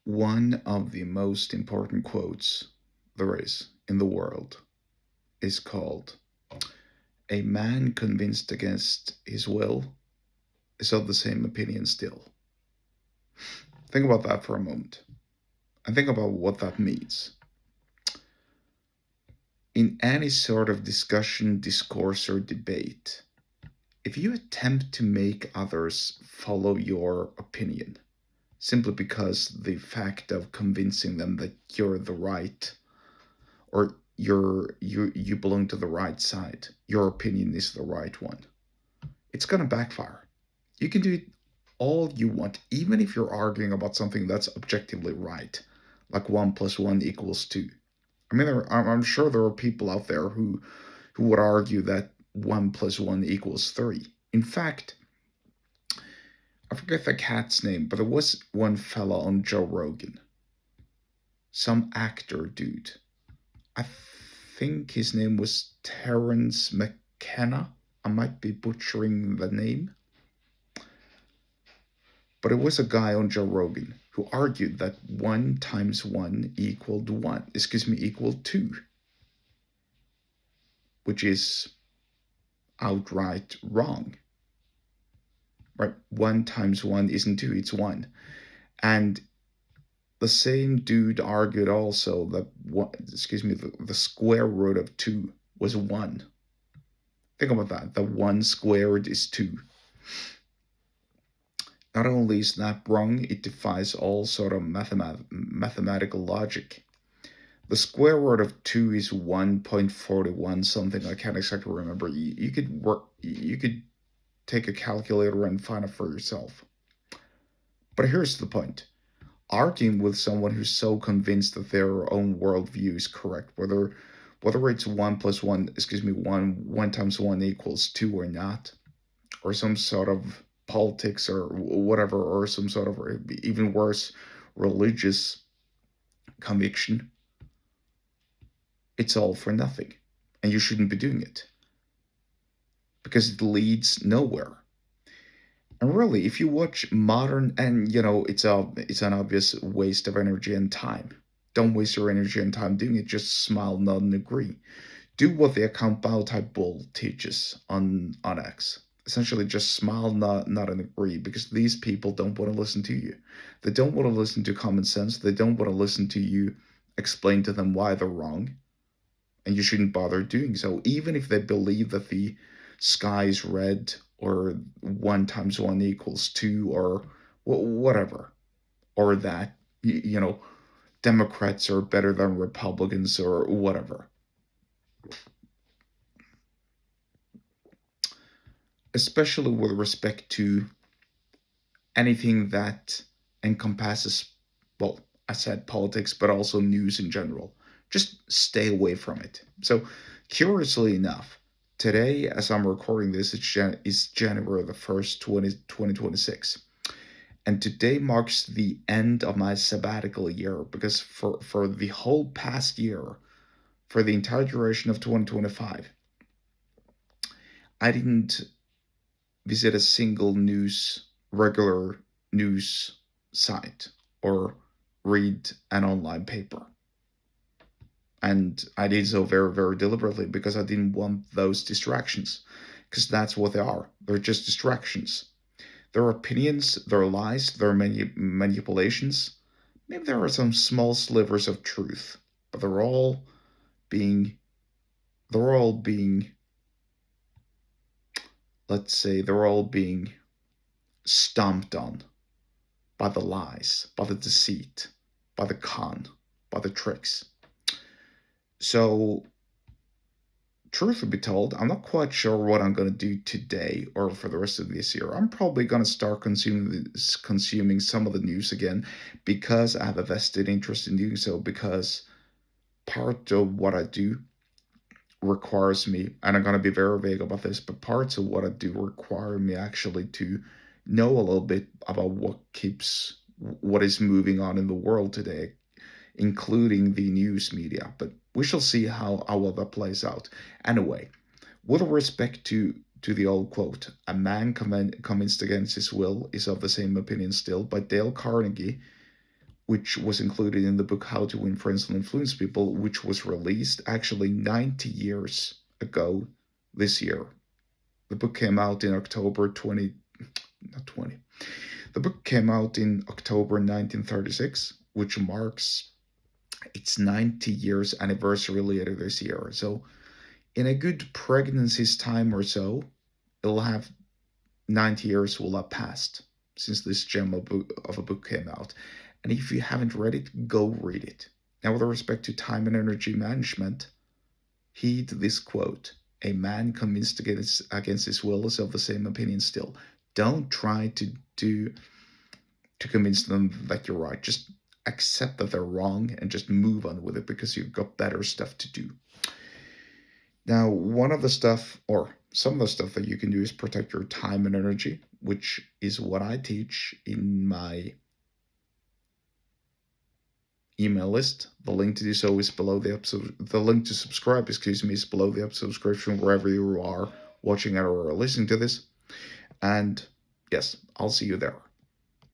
One of the most important quotes there is in the world is called, "A man convinced against his will is of the same opinion still." Think about that for a moment and think about what that means. In any sort of discussion, discourse, or debate, if you attempt to make others follow your opinion simply because the fact of convincing them that you're the right, or you belong to the right side, your opinion is the right one, it's going to backfire. You can do it all you want, even if you're arguing about something that's objectively right, like 1 plus 1 equals 2. I mean, I'm sure there are people out there who would argue that 1 plus 1 equals 3. In fact, I forget the cat's name, but there was one fella on Joe Rogan, some actor dude. I think his name was Terrence McKenna. I might be butchering the name. But it was a guy on Joe Rogan who argued that 1 times 1 equaled 2, which is outright wrong. Right? 1 times 1 isn't 2, it's 1. And the same dude argued also that the square root of 2 was 1. Think about that. The 1 squared is 2. Not only is that wrong, it defies all sort of mathematical logic. The square root of 2 is 1.41 something. I can't exactly remember. You could take a calculator and find it for yourself. But here's the point. Arguing with someone who's so convinced that their own worldview is correct, whether it's 1 times 1 equals 2 or not, or some sort of politics or whatever, or some sort of, even worse, religious conviction, it's all for nothing. And you shouldn't be doing it, because it leads nowhere. And really, if you watch modern, and it's an obvious waste of energy and time. Don't waste your energy and time doing it. Just smile, nod, and agree. Do what the account bow type bull teaches on X. Essentially, just smile, nod, and agree, because these people don't want to listen to you. They don't want to listen to common sense. They don't want to listen to you explain to them why they're wrong. And you shouldn't bother doing so, even if they believe that the sky is red, or 1 times 1 equals 2, or whatever, or that Democrats are better than Republicans, or whatever. Especially with respect to anything that encompasses, well, I said politics, but also news in general. Just stay away from it. So, curiously enough, today, as I'm recording this, is January the 1st, 2026. And today marks the end of my sabbatical year, because for the whole past year, for the entire duration of 2025, I didn't visit a single regular news site, or read an online paper. And I did so very, very deliberately, because I didn't want those distractions, because that's what they are. They're just distractions. They're opinions, they're lies, they're manipulations. Maybe there are some small slivers of truth, but they're all being, let's say, they're all being stomped on by the lies, by the deceit, by the con, by the tricks. So, truth be told, I'm not quite sure what I'm going to do today or for the rest of this year. I'm probably going to start consuming some of the news again, because I have a vested interest in doing so, because part of what I do requires me, and I'm going to be very vague about this, but parts of what I do require me actually to know a little bit about what is moving on in the world today, including the news media. But we shall see how well that plays out. Anyway, with respect to the old quote, "A man convinced against his will is of the same opinion still," by Dale Carnegie, which was included in the book How to Win Friends and Influence People, which was released actually 90 years ago this year. The book came out in October 20, not 20. The book came out in October 1936, which marks its 90 years anniversary later this year. So in a good pregnancy's time or so, it'll have 90 years will have passed since this gem of a book came out. And if you haven't read it, go read it. Now, with respect to time and energy management, heed this quote: "A man convinced against his will is of the same opinion still." Don't try to convince them that you're right. Just accept that they're wrong and just move on with it, because you've got better stuff to do. Now, one of the stuff, or some of the stuff that you can do, is protect your time and energy, which is what I teach in my email list. The link to do so is below the episode. The link to subscribe, is below the episode description, wherever you are watching it or listening to this. And yes, I'll see you there.